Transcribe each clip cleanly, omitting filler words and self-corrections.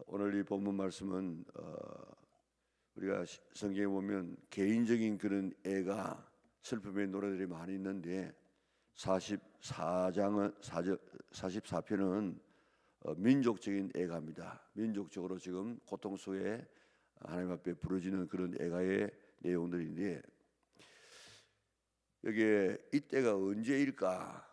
오늘 이 본문 말씀은 우리가 성경에 보면 개인적인 그런 애가 슬픔의 노래들이 많이 있는데 44편은 민족적인 애가입니다. 민족적으로 지금 고통 속에 하나님 앞에 부르짖는 그런 애가의 내용들인데, 여기에 이때가 언제일까?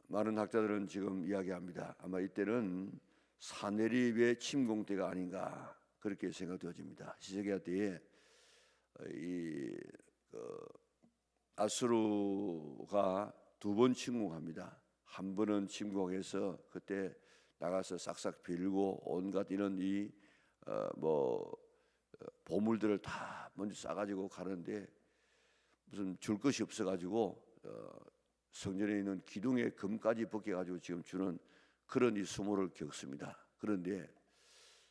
많은 학자들은 지금 이야기합니다. 아마 이때는 사내립의 침공 때가 아닌가 그렇게 생각되어집니다. 시세기야 때에 아수르가 두 번 침공합니다. 한 번은 침공해서 그때 나가서 싹싹 빌고 온갖 이런 보물들을 다 먼저 싸가지고 가는데 무슨 줄 것이 없어가지고 성전에 있는 기둥에 금까지 벗겨가지고 지금 주는 그런 이 수모를 겪습니다. 그런데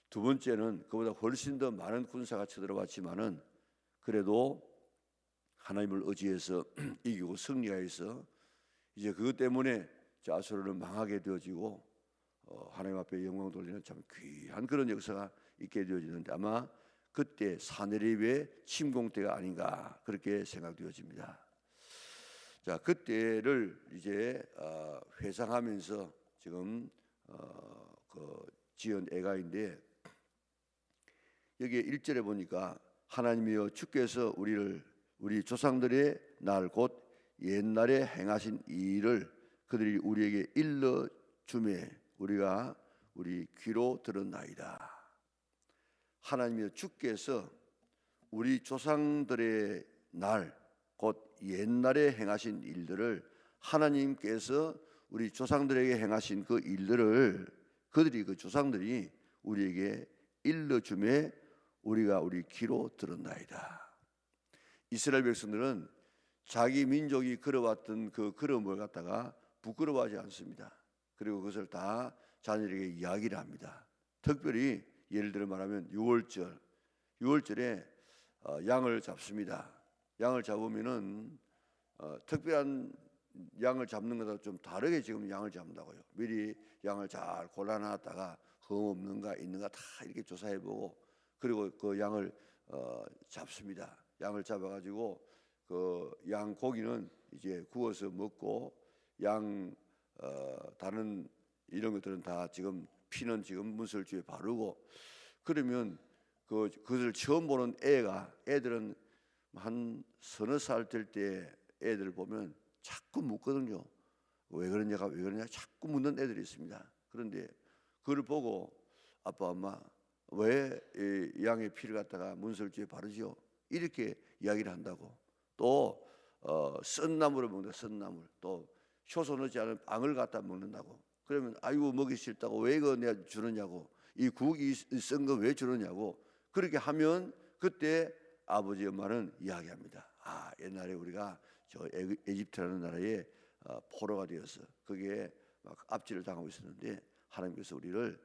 두 번째는 그보다 훨씬 더 많은 군사가 쳐들어왔지만은 그래도 하나님을 의지해서 이기고 승리하여서 이제 그것 때문에 아수르는 망하게 되어지고 하나님 앞에 영광 돌리는 참 귀한 그런 역사가 있게 되어지는데, 아마 그때 사내립의 침공 때가 아닌가 그렇게 생각되어집니다. 자, 그때를 이제 회상하면서 지금 지은 애가인데, 여기에 1절에 보니까 하나님이여 주께서 우리 조상들의 날 곧 옛날에 행하신 일을 그들이 우리에게 일러 주매 우리가 우리 귀로 들었나이다. 하나님이여 주께서 우리 조상들의 날 곧 옛날에 행하신 일들을, 하나님께서 우리 조상들에게 행하신 그 일들을 그 조상들이 우리에게 일러주매 우리가 우리 귀로 들었나이다. 이스라엘 백성들은 자기 민족이 걸어왔던 그 걸음을 갖다가 부끄러워하지 않습니다. 그리고 그것을 다 자녀에게 이야기를 합니다. 특별히 예를 들어 말하면 6월절에 양을 잡습니다. 양을 잡으면은 특별한 양을 잡는 것과 좀 다르게 지금 양을 잡는다고요. 미리 양을 잘 골라놨다가 흠 없는가 있는가 다 이렇게 조사해보고, 그리고 그 양을 잡습니다. 양을 잡아가지고 그 양 고기는 이제 구워서 먹고, 다른 이런 것들은 다 지금 피는 지금 문설주에 바르고, 그러면 그것을 처음 보는 애들은 한 서너 살 될 때 애들 보면 자꾸 묻거든요. 왜 그러냐 자꾸 묻는 애들이 있습니다. 그런데 그걸 보고 아빠 엄마 왜 양의 피를 갖다가 문설주에 바르죠? 이렇게 이야기를 한다고. 또 쓴 나물을 먹는다. 쓴 나물. 또 효소 넣지 않은 빵을 갖다 먹는다고. 그러면 아이고 먹기 싫다고 왜 이거 내가 주느냐고, 이 국이 쓴 거 왜 주느냐고. 그렇게 하면 그때 아버지 엄마는 이야기합니다. 옛날에 우리가 저 에집트라는 나라에 포로가 되어서 거기에 막 압제를 당하고 있었는데 하나님께서 우리를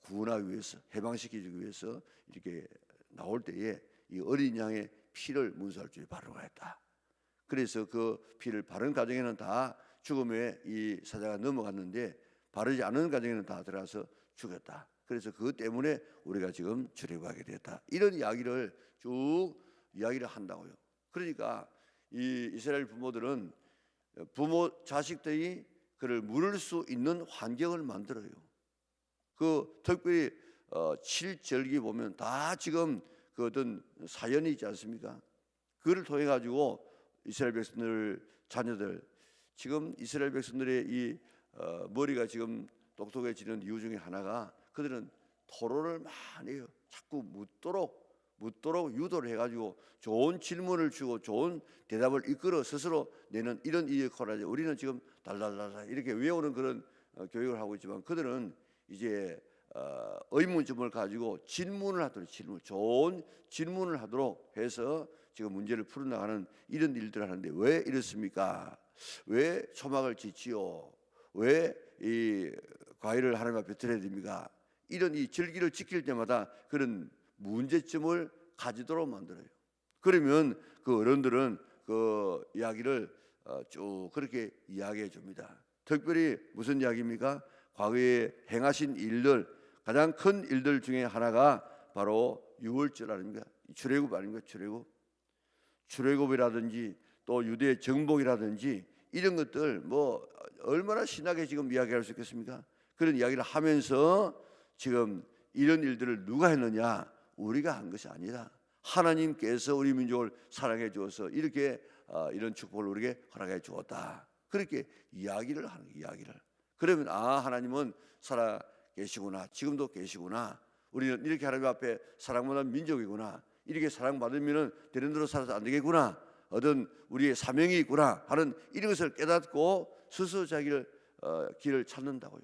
구원하기 위해서, 해방시키기 위해서 이렇게 나올 때에 이 어린 양의 피를 문설주에 바르고 했다. 그래서 그 피를 바른 가정에는 다 죽음의 이 사자가 넘어갔는데 바르지 않은 가정에는 다 들어가서 죽였다. 그래서 그것 때문에 우리가 지금 출애굽하게 됐다. 이런 이야기를 쭉 이야기를 한다고요. 그러니까 이 이스라엘 부모들은 부모 자식들이 그를 물을 수 있는 환경을 만들어요. 그 특별히 7절기 보면 다 지금 그 어떤 사연이 있지 않습니까? 그를 통해 가지고 이스라엘 백성들 자녀들, 지금 이스라엘 백성들의 이 머리가 지금 똑똑해지는 이유 중에 하나가, 그들은 토론을 많이 해요. 자꾸 묻도록 유도를 해가지고 좋은 질문을 주고 좋은 대답을 이끌어 스스로 내는 이런 역할을 하죠. 우리는 지금 달달달 이렇게 외우는 그런 교육을 하고 있지만, 그들은 이제 의문점을 가지고 질문을 하도록, 좋은 질문을 하도록 해서 지금 문제를 풀어나가는 이런 일들을 하는데, 왜 이렇습니까? 왜 초막을 짓지요? 왜 이 과일을 하나님 앞에 드려야 됩니까? 이런 이 절기를 지킬 때마다 그런 문제점을 가지도록 만들어요. 그러면 그 어른들은 그 이야기를 쭉 그렇게 이야기해 줍니다. 특별히 무슨 이야기입니까? 과거에 행하신 일들, 가장 큰 일들 중에 하나가 바로 유월절 아닙니까? 출애굽 아닙니까? 출애굽이라든지 또 유대 정복이라든지 이런 것들 뭐 얼마나 신나게 지금 이야기할 수 있겠습니까? 그런 이야기를 하면서 지금 이런 일들을 누가 했느냐? 우리가 한 것이 아니다. 하나님께서 우리 민족을 사랑해 주어서 이렇게 이런 축복을 우리에게 허락해 주었다. 그렇게 이야기를 하는 이야기를. 그러면 하나님은 살아 계시구나. 지금도 계시구나. 우리는 이렇게 하나님 앞에 사랑받는 민족이구나. 이렇게 사랑받으면 되는 대로 살아서 안 되겠구나. 어떤 우리의 사명이 있구나 하는 이런 것을 깨닫고 스스로 자기를 길을 찾는다고요.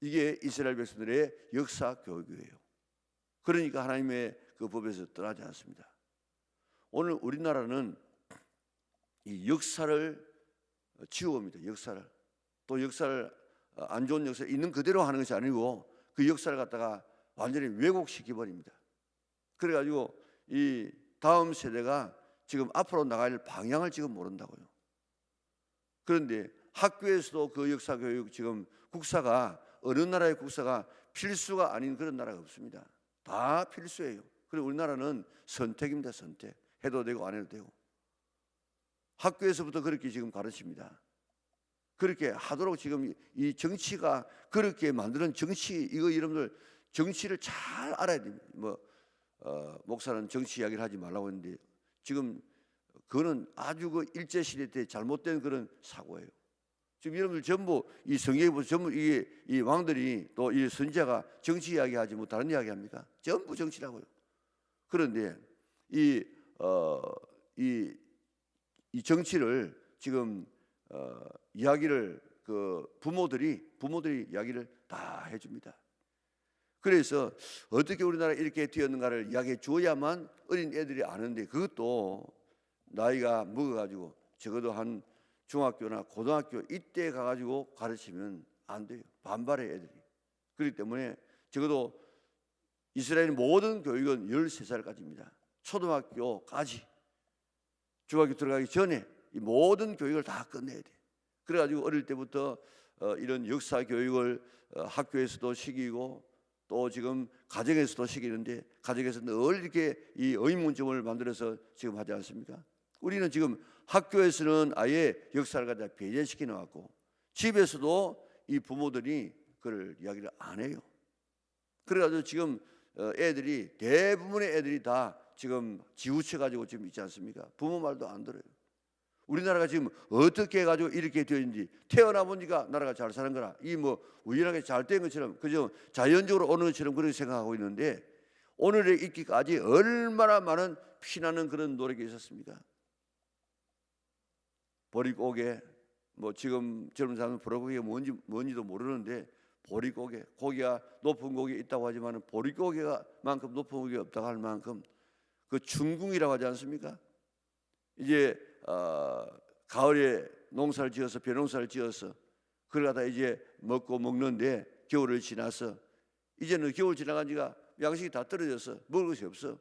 이게 이스라엘 백성들의 역사 교육이에요. 그러니까 하나님의 그 법에서 떠나지 않습니다. 오늘 우리나라는 이 역사를 지워옵니다. 역사를 또 역사를 안 좋은 역사를 있는 그대로 하는 것이 아니고 그 역사를 갖다가 완전히 왜곡시켜 버립니다. 그래가지고 이 다음 세대가 지금 앞으로 나갈 방향을 지금 모른다고요. 그런데 학교에서도 그 역사 교육 지금 국사가 어느 나라의 국사가 필수가 아닌 그런 나라가 없습니다. 다 필수예요. 그리고 우리나라는 선택입니다. 선택. 해도 되고 안 해도 되고. 학교에서부터 그렇게 지금 가르칩니다. 그렇게 하도록 지금 이 정치가 그렇게 만드는 정치 이거 여러분들 정치를 잘 알아야 됩니다. 목사는 정치 이야기를 하지 말라고 했는데 지금 그거는 아주 그 일제 시대 때 잘못된 그런 사고예요. 지금 여러분들 전부 이 성경에 보면 전부 이 왕들이 또 이 선지자가 정치 이야기하지 뭐 다른 이야기합니까? 전부 정치라고요. 그런데 이 정치를 지금 이야기를 그 부모들이 이야기를 다 해줍니다. 그래서 어떻게 우리나라 이렇게 되었는가를 이야기해 주어야만 어린 애들이 아는데 그것도 나이가 먹어가지고 적어도 한 중학교나 고등학교 이때 가가지고 가르치면 안 돼요. 반발해 애들이. 그렇기 때문에 적어도 이스라엘 모든 교육은 13살까지입니다. 초등학교까지 중학교 들어가기 전에 이 모든 교육을 다 끝내야 돼. 그래가지고 어릴 때부터 이런 역사 교육을 학교에서도 시키고 또 지금 가정에서도 시키는데 가정에서 늘 이렇게 이 의문점을 만들어서 지금 하지 않습니까? 우리는 지금 학교에서는 아예 역사를 갖다 배제시켜 놓았고 집에서도 이 부모들이 그걸 이야기를 안 해요. 그래가지고 지금 애들이 대부분의 애들이 다 지금 지우쳐 가지고 지금 있지 않습니까? 부모 말도 안 들어요. 우리나라가 지금 어떻게 해가지고 이렇게 되었는지 태어나 보니까 나라가 잘 사는 거라 이 뭐 우연하게 잘 된 것처럼 그저 자연적으로 오는 것처럼 그렇게 생각하고 있는데 오늘에 있기까지 얼마나 많은 피나는 그런 노력이 있었습니까? 보릿고개 뭐 지금 젊은 사람은 보릿고개가 뭔지도 모르는데 보릿고개 고기가 높은 고기 있다고 하지만 보릿고개만큼 높은 고기가 없다고 할 만큼 그 중궁이라고 하지 않습니까? 이제 가을에 농사를 지어서 벼농사를 지어서 그걸 갖다 이제 먹고 먹는데 겨울을 지나서 이제는 겨울 지나간 지가 양식이 다 떨어져서 먹을 것이 없어.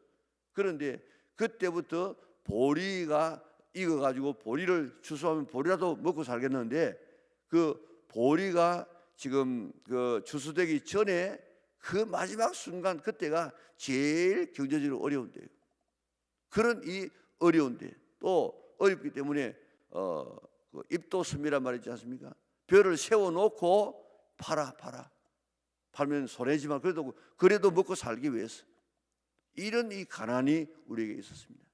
그런데 그때부터 보리가 익어가지고 보리를 추수하면 보리라도 먹고 살겠는데 그 보리가 지금 그 추수되기 전에 그 마지막 순간 그때가 제일 경제적으로 어려운 때예요. 그런 이 어려운데 또 어렵기 때문에 그 입도섬이란 말이 있지 않습니까? 벼를 세워놓고 팔면 손해지만 그래도 먹고 살기 위해서 이런 이 가난이 우리에게 있었습니다.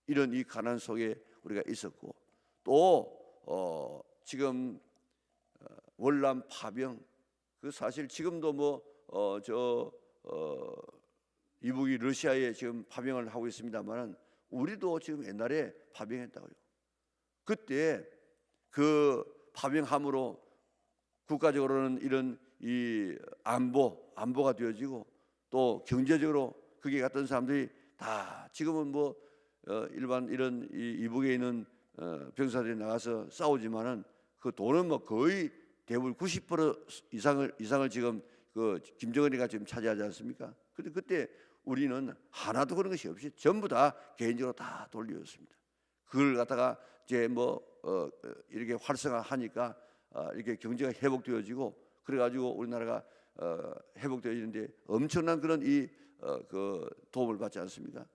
이런 이 가난 속에 우리가 있었고 또 지금 월남 파병 그 사실 지금도 이북이 러시아에 지금 파병을 하고 있습니다만 우리도 지금 옛날에 파병했다고요. 그때 그 파병함으로 국가적으로는 이런 이 안보가 되어지고 또 경제적으로 그게 갔던 사람들이 다 지금은 일반 이런 이북에 있는 병사들이 나가서 싸우지만은 그 돈은 거의 대부분 90% 이상을 지금 그 김정은이가 지금 차지하지 않습니까? 근데 그때 우리는 하나도 그런 것이 없이 전부 다 개인적으로 다 돌려줬습니다. 그걸 갖다가 이제 이렇게 활성화하니까 이렇게 경제가 회복되어지고 그래가지고 우리나라가 회복되어지는데 엄청난 그런 그 도움을 받지 않습니까?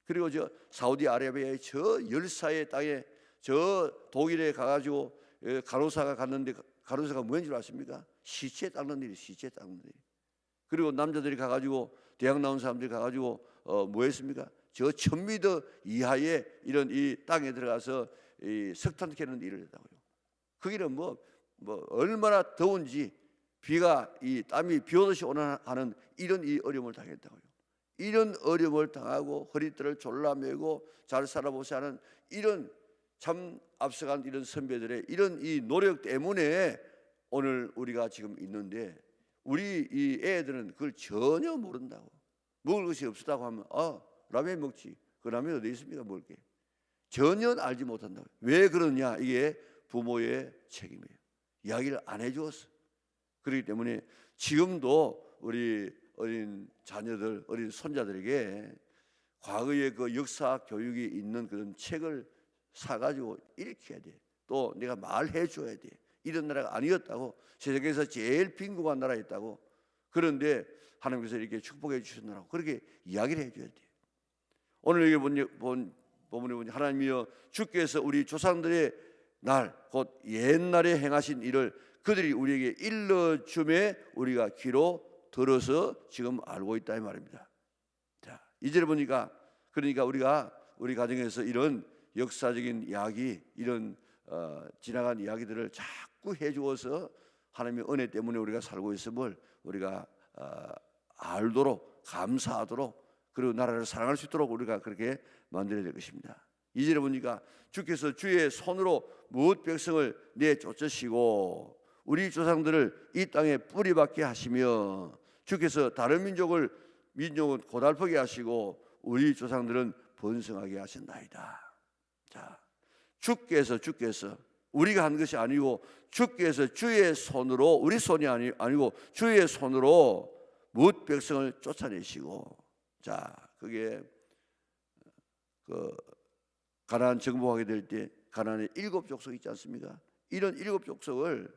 그리고 저 사우디아라비아의 저 열사의 땅에 저 독일에 가가지고 간호사가 갔는데 간호사가 뭐인 줄 아십니까? 시체 닦는 일이 시체 닦는 일. 그리고 남자들이 가가지고 대학 나온 사람들이 가가지고 뭐 했습니까? 저 1000m 이하의 이런 이 땅에 들어가서 이 석탄 캐는 일을 했다고요. 거기는 뭐 얼마나 더운지 비가 이 땀이 비 오듯이 오나 하는 이런 이 어려움을 당했다고요. 이런 어려움을 당하고 허리띠를 졸라매고 잘 살아보자 하는 이런 참 앞서간 이런 선배들의 이런 이 노력 때문에 오늘 우리가 지금 있는데 우리 이 애들은 그걸 전혀 모른다고. 먹을 것이 없었다고 하면 라면 먹지. 그 라면 어디 있습니까? 먹을 게. 전혀 알지 못한다고. 왜 그러냐? 이게 부모의 책임이에요. 이야기를 안 해주었어. 그렇기 때문에 지금도 우리 어린 자녀들, 어린 손자들에게 과거의 그 역사 교육이 있는 그런 책을 사가지고 읽혀야 돼. 또 내가 말해줘야 돼. 이런 나라가 아니었다고. 세상에서 제일 빈곤한 나라였다고. 그런데 하나님께서 이렇게 축복해 주셨다고 그렇게 이야기를 해줘야 돼. 오늘 여기 본 본문에 보니 하나님이여 주께서 우리 조상들의 날 곧 옛날에 행하신 일을 그들이 우리에게 일러줌에 우리가 귀로 들어서 지금 알고 있다 이 말입니다. 자, 이제를 보니까 그러니까 우리가 우리 가정에서 이런 역사적인 이야기, 이런 지나간 이야기들을 자꾸 해주어서 하나님의 은혜 때문에 우리가 살고 있음을 우리가 알도록 감사하도록 그리고 나라를 사랑할 수 있도록 우리가 그렇게 만들어야 될 것입니다. 이제를 보니까 주께서 주의 손으로 무엇 백성을 내쫓으시고 우리 조상들을 이 땅에 뿌리박게 하시며 주께서 다른 민족은 고달프게 하시고 우리 조상들은 번성하게 하신다이다. 자, 주께서 우리가 한 것이 아니고 주께서 주의 손으로 우리 손이 아니고 주의 손으로 무엇 백성을 쫓아내시고 자, 그게 그 가나안 정복하게 될 때 가나안의 7 족속이 있지 않습니까? 이런 7 족속을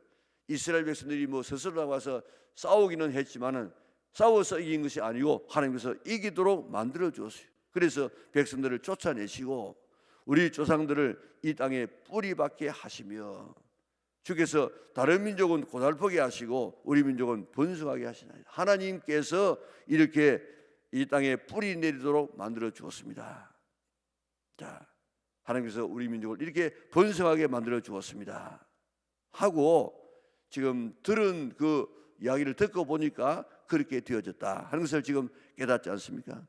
이스라엘 백성들이 뭐 스스로 나와서 싸우기는 했지만은 싸워서 이긴 것이 아니고 하나님께서 이기도록 만들어 주었어요. 그래서 백성들을 쫓아내시고 우리 조상들을 이 땅에 뿌리박게 하시며 주께서 다른 민족은 고달프게 하시고 우리 민족은 번성하게 하시나이다. 하나님께서 이렇게 이 땅에 뿌리 내리도록 만들어 주었습니다. 자, 하나님께서 우리 민족을 이렇게 번성하게 만들어 주었습니다 하고 지금 들은 그 이야기를 듣고 보니까 그렇게 되어졌다 하는 것을 지금 깨닫지 않습니까?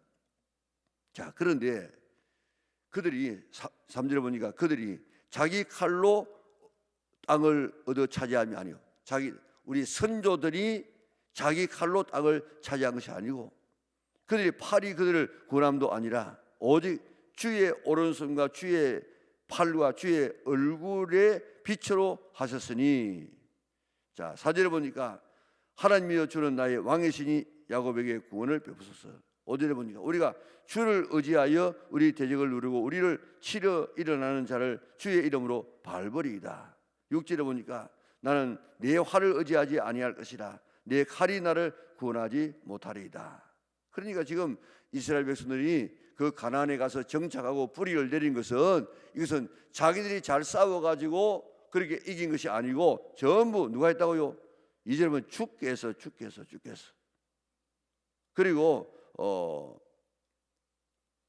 자, 그런데 그들이 3절에 보니까 그들이 자기 칼로 땅을 얻어 차지함이 아니요 우리 선조들이 자기 칼로 땅을 차지한 것이 아니고 그들이 팔이 그들을 구원함도 아니라 오직 주의 오른손과 주의 팔과 주의 얼굴의 빛으로 하셨으니 자, 4절에 보니까 하나님이여 주는 나의 왕의 신이 야곱에게 구원을 베푸소서. 5절에 보니까 우리가 주를 의지하여 우리 대적을 누르고 우리를 치려 일어나는 자를 주의 이름으로 발버리이다. 6절에 보니까 나는 내 활을 의지하지 아니할 것이라 내 칼이 나를 구원하지 못하리이다. 그러니까 지금 이스라엘 백성들이 그 가나안에 가서 정착하고 뿌리를 내린 것은 이것은 자기들이 잘 싸워가지고 그렇게 이긴 것이 아니고 전부 누가 했다고요? 이제 보면 주께서 그리고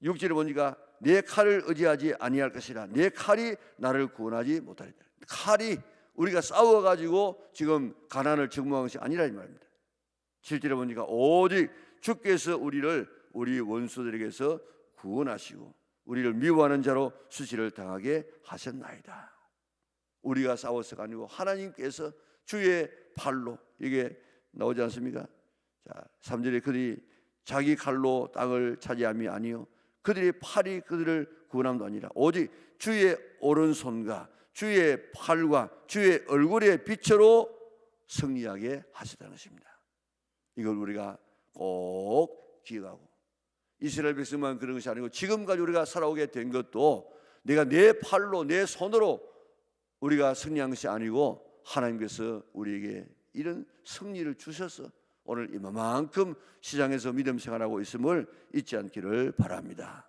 6절에 보니까 내 칼을 의지하지 아니할 것이라 내 칼이 나를 구원하지 못하리다. 칼이 우리가 싸워가지고 지금 가나안을 정복한 것이 아니라 이 말입니다. 7절에 보니까 오직 주께서 우리 원수들에게서 구원하시고 우리를 미워하는 자로 수치를 당하게 하셨나이다. 우리가 싸워서가 아니고 하나님께서 주의 팔로 이게 나오지 않습니까? 자, 3절에 그들이 자기 칼로 땅을 차지함이 아니요 그들의 팔이 그들을 구원함도 아니라 오직 주의 오른손과 주의 팔과 주의 얼굴의 빛으로 승리하게 하셨다는 것입니다. 이걸 우리가 꼭 기억하고 이스라엘 백성만 그런 것이 아니고 지금까지 우리가 살아오게 된 것도 내가 내 팔로 내 손으로 우리가 승리한 것이 아니고 하나님께서 우리에게 이런 승리를 주셔서 오늘 이만큼 시장에서 믿음 생활하고 있음을 잊지 않기를 바랍니다.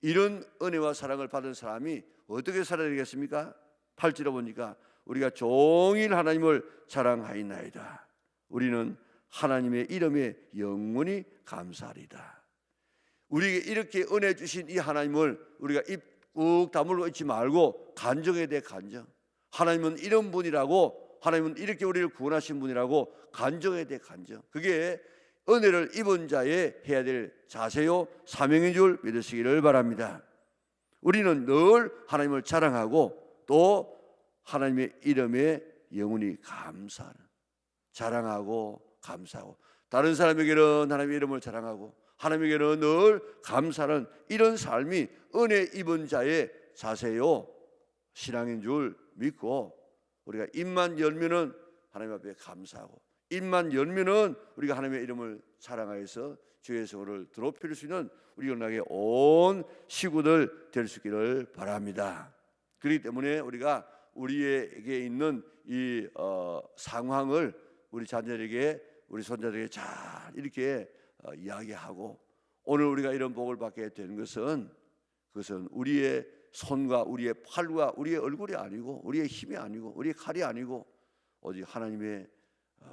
이런 은혜와 사랑을 받은 사람이 어떻게 살아야 되겠습니까? 8절에 보니까 우리가 종일 하나님을 자랑하이나이다. 우리는 하나님의 이름에 영원히 감사하리다. 우리에게 이렇게 은혜 주신 이 하나님을 우리가 입 꾹 다물고 있지 말고 간증해야 돼. 간증. 하나님은 이런 분이라고, 하나님은 이렇게 우리를 구원하신 분이라고 간증해야 돼. 간증. 그게 은혜를 입은 자의 해야 될 자세요 사명인 줄 믿으시기를 바랍니다. 우리는 늘 하나님을 자랑하고 또 하나님의 이름에 영원히 감사하는, 자랑하고 감사하고, 다른 사람에게는 하나님의 이름을 자랑하고 하나님에게는 늘 감사하는 이런 삶이 은혜 입은 자의 자세요 신앙인 줄 믿고, 우리가 입만 열면은 하나님 앞에 감사하고, 입만 열면은 우리가 하나님의 이름을 자랑하여서 주의 성을 드높일 수 있는 우리 연락의 온 식구들 될 수 있기를 바랍니다. 그렇기 때문에 우리가 우리에게 있는 이 상황을 우리 자녀에게, 우리 손자들에게 잘 이렇게 이야기하고, 오늘 우리가 이런 복을 받게 되는 것은, 그것은 우리의 손과 우리의 팔과 우리의 얼굴이 아니고, 우리의 힘이 아니고, 우리의 칼이 아니고, 오직 하나님의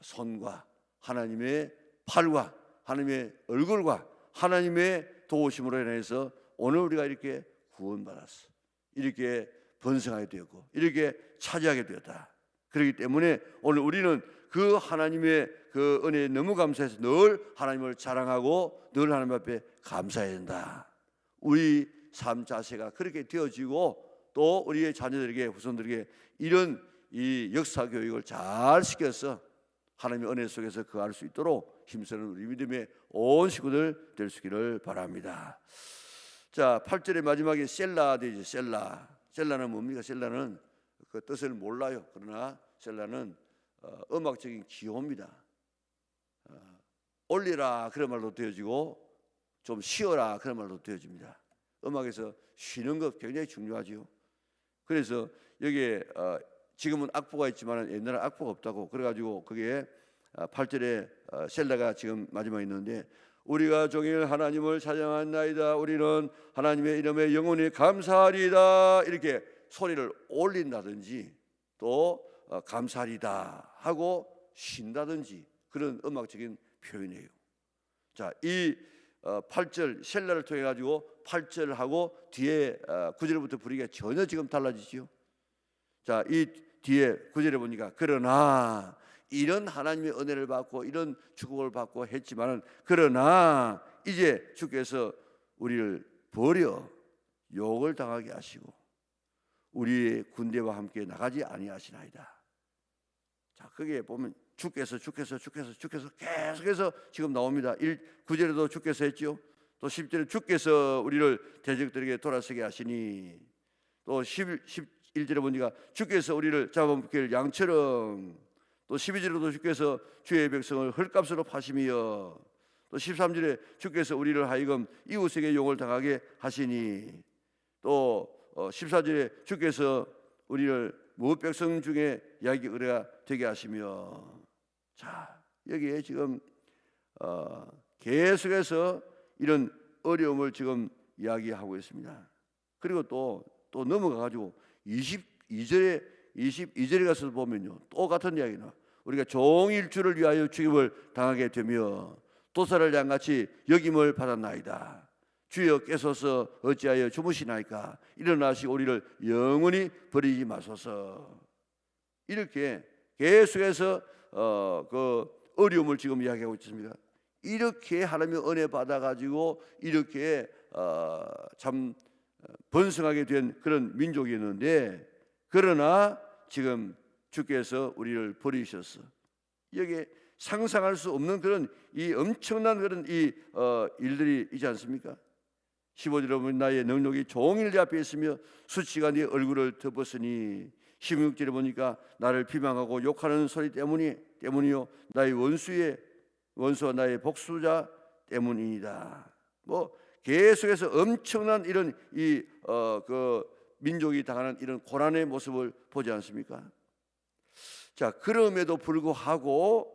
손과 하나님의 팔과 하나님의 얼굴과 하나님의 도우심으로 인해서 오늘 우리가 이렇게 구원받았어, 이렇게 번성하게 되었고 이렇게 차지하게 되었다. 그렇기 때문에 오늘 우리는 그 하나님의 그 은혜에 너무 감사해서 늘 하나님을 자랑하고 늘 하나님 앞에 감사해야 된다. 우리 삶 자세가 그렇게 되어지고, 또 우리의 자녀들에게, 후손들에게 이런 이 역사 교육을 잘 시켜서 하나님의 은혜 속에서 거할 수 있도록 힘쓰는 우리 믿음의 온 식구들 될 수 있기를 바랍니다. 자, 8절의 마지막에 셀라 되죠. 셀라는 뭡니까? 셀라는 그 뜻을 몰라요. 그러나 셀라는 음악적인 기호입니다. 올리라 그런 말로 되어지고 좀 쉬어라 그런 말로 되어집니다. 음악에서 쉬는 것 굉장히 중요하죠. 그래서 여기에 지금은 악보가 있지만 옛날에 악보가 없다고, 그래가지고 그게 8절에 셀라가 지금 마지막에 있는데, 우리가 종일 하나님을 찬양하나이다, 우리는 하나님의 이름에 영원히 감사하리다, 이렇게 소리를 올린다든지 또 감사하리다 하고 쉰다든지 그런 음악적인 표현이에요. 자, 이 8절 셀라를 통해 가지고 8절하고 뒤에 9절부터 분위기가 전혀 지금 달라지죠. 자, 이 뒤에 9절에 보니까 그러나 이런 하나님의 은혜를 받고 이런 축복을 받고 했지만은, 그러나 이제 주께서 우리를 버려 욕을 당하게 하시고 우리의 군대와 함께 나가지 아니하시나이다. 자, 거기에 보면 주께서 계속해서 지금 나옵니다. 9절에도 주께서 했죠. 또 10절에 주께서 우리를 대적들에게 돌아서게 하시니, 또 11절에 보니까 주께서 우리를 잡아먹길 양처럼, 또 12절에도 주께서 주의 백성을 헐값으로 파심이여, 또 13절에 주께서 우리를 하여금 이웃에게 용을 당하게 하시니, 또 14절에 주께서 우리를 무엇 백성 중에 야기 의뢰가 되게 하시며. 자, 여기에 지금 계속해서 이런 어려움을 지금 이야기하고 있습니다. 그리고 또 넘어가 가지고 22절에 가서 보면요, 또 같은 이야기나, 우리가 종일 주를 위하여 죽임을 당하게 되며 도사를 양같이 여김을 받았나이다. 주여 깨소서 어찌하여 주무시나이까, 일어나시고 우리를 영원히 버리지 마소서. 이렇게 계속해서 그 어려움을 지금 이야기하고 있습니다. 이렇게 하나님의 은혜 받아가지고 이렇게 참 번성하게 된 그런 민족이었는데, 그러나 지금 주께서 우리를 버리셨어. 여기에 상상할 수 없는 그런 이 엄청난 그런 이 일들이 있지 않습니까? 15절에 보면 나의 능력이 종일 내 앞에 있으며 수치가 네 얼굴을 덮었으니, 16절에 보니까 나를 비방하고 욕하는 소리 때문이요 나의 원수와 나의 복수자 때문이다. 뭐 계속해서 엄청난 이런 그 민족이 당하는 이런 고난의 모습을 보지 않습니까? 자, 그럼에도 불구하고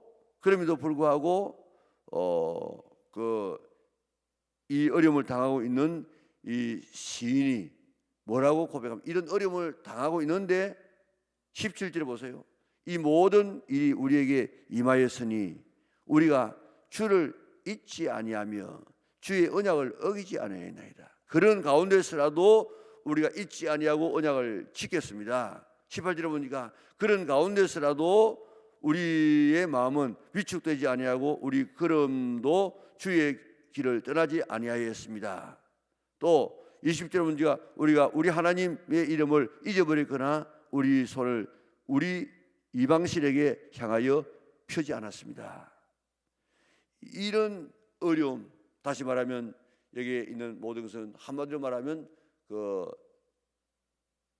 이 어려움을 당하고 있는 이 시인이 뭐라고 고백합니까? 이런 어려움을 당하고 있는데 17절에 보세요. 이 모든 일이 우리에게 임하였으니 우리가 주를 잊지 아니하며 주의 언약을 어기지 아니하나이다. 그런 가운데서라도 우리가 잊지 아니하고 언약을 지켰습니다. 18절에 보니까 그런 가운데서라도 우리의 마음은 위축되지 아니하고 우리 걸음도 주의 길을 떠나지 아니하였습니다. 또 20절에 보니까 우리가 우리 하나님의 이름을 잊어버렸거나 우리 손을 우리 이방신에게 향하여 펴지 않았습니다. 이런 어려움, 다시 말하면 여기에 있는 모든 것은 한마디로 말하면 그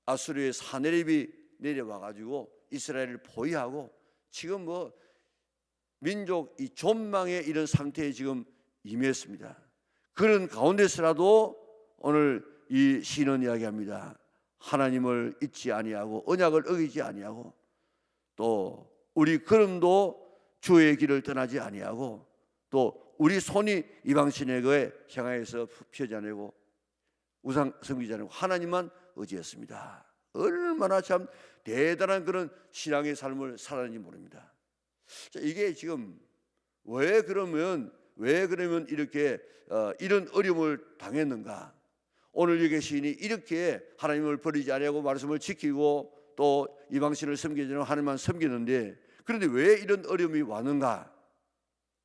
아수르의 사내립이 내려와 가지고 이스라엘을 포위하고 지금 뭐 민족 이 존망의 이런 상태에 지금 임했습니다. 그런 가운데서라도 오늘 이 시인은 이야기합니다. 하나님을 잊지 아니하고 언약을 어기지 아니하고 또 우리 걸음도 주의 길을 떠나지 아니하고 또 우리 손이 이방신에게 향하여서 펴지 않고 우상 섬기지 않고 하나님만 의지했습니다. 얼마나 참 대단한 그런 신앙의 삶을 살았는지 모릅니다. 자, 이게 지금 왜 그러면 이렇게 이런 어려움을 당했는가? 오늘 여기 시인이 이렇게 하나님을 버리지 아니하고 말씀을 지키고 또 이방신을 섬기지 않고 하나님만 섬기는데 그런데 왜 이런 어려움이 왔는가?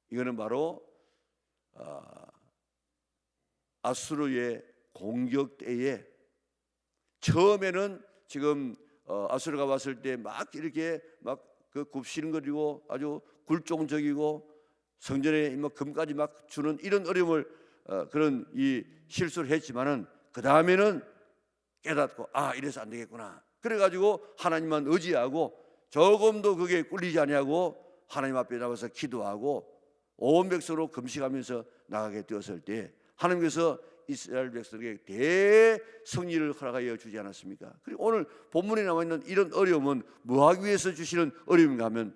이거는 바로 아수르의 공격 때에 처음에는 지금 아수르가 왔을 때 막 이렇게 막 그 굽신거리고 아주 굴종적이고 성전에 뭐 금까지 막 주는 이런 어려움을 그런 이 실수를 했지만은 그 다음에는 깨닫고 이래서 안 되겠구나. 그래가지고 하나님만 의지하고 조금도 그게 꿀리지 아니하고 하나님 앞에 나와서 기도하고 온 백성으로 금식하면서 나가게 되었을 때 하나님께서 이스라엘 백성에게 대승리를 허락하여 주지 않았습니까? 그리고 오늘 본문에 나와 있는 이런 어려움은 뭐하기 위해서 주시는 어려움인가 하면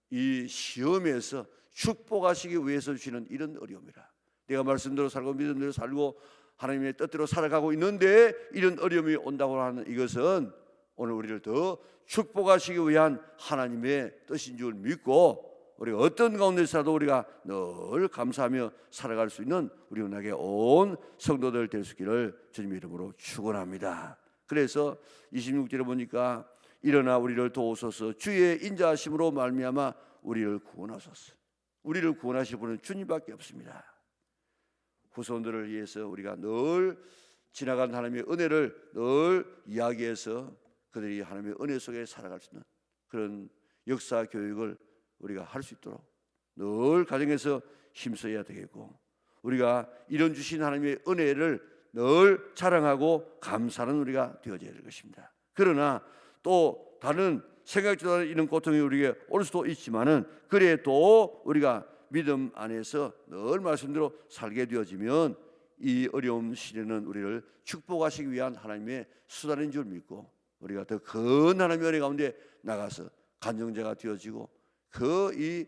이 시험에서 축복하시기 위해서 주시는 이런 어려움이라. 내가 말씀대로 살고 믿음대로 살고 하나님의 뜻대로 살아가고 있는데 이런 어려움이 온다고 하는 이것은 오늘 우리를 더 축복하시기 위한 하나님의 뜻인 줄 믿고 우리가 어떤 가운데서라도 우리가 늘 감사하며 살아갈 수 있는 우리 은하계 온 성도들 될 수 있기를 주님의 이름으로 축원합니다. 그래서 26절에 보니까 일어나 우리를 도우소서 주의 인자하심으로 말미암아 우리를 구원하소서. 우리를 구원하실 분은 주님밖에 없습니다. 후손들을 위해서 우리가 늘 지나간 하나님의 은혜를 늘 이야기해서 그들이 하나님의 은혜 속에 살아갈 수 있는 그런 역사 교육을 우리가 할 수 있도록 늘 가정에서 힘써야 되겠고 우리가 이런 주신 하나님의 은혜를 늘 자랑하고 감사하는 우리가 되어져야 될 것입니다. 그러나 또 다른 생각지도 않은 이런 고통이 우리에게 올 수도 있지만은 그래도 우리가 믿음 안에서 늘 말씀대로 살게 되어지면 이 어려움 시대는 우리를 축복하시기 위한 하나님의 수단인 줄 믿고 우리가 더 큰 하나님의 은혜 가운데 나가서 간증자가 되어지고 이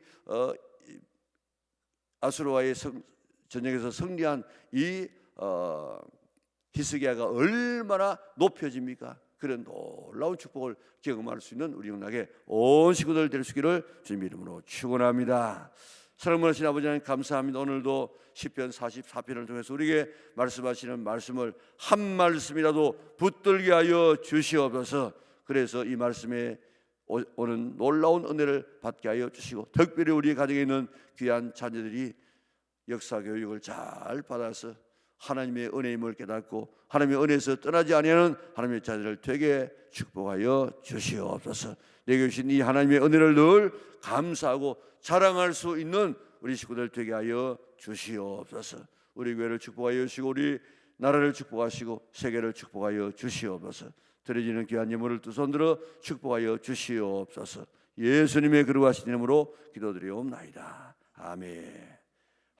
아수르와의 전쟁에서 승리한 이 히스기야가 얼마나 높여집니까? 그런 놀라운 축복을 경험할 수 있는 우리 영락의 온 식구들 될 수 있기를 주님 이름으로 축원합니다. 사랑하는 하나님 아버지 하나님 감사합니다. 오늘도 시편 44편을 통해서 우리에게 말씀하시는 말씀을 한 말씀이라도 붙들게 하여 주시옵소서. 그래서 이 말씀에 오는 놀라운 은혜를 받게 하여 주시고 특별히 우리 가정에 있는 귀한 자녀들이 역사 교육을 잘 받아서 하나님의 은혜임을 깨닫고 하나님의 은혜에서 떠나지 아니하는 하나님의 자녀를 되게 축복하여 주시옵소서. 내게 주신 이 하나님의 은혜를 늘 감사하고 자랑할 수 있는 우리 식구들 되게 하여 주시옵소서. 우리 교회를 축복하여 주시고 우리 나라를 축복하시고 세계를 축복하여 주시옵소서. 드려지는 귀한 예물을 두 손들어 축복하여 주시옵소서. 예수님의 거룩하신 이름으로 기도드리옵나이다. 아멘.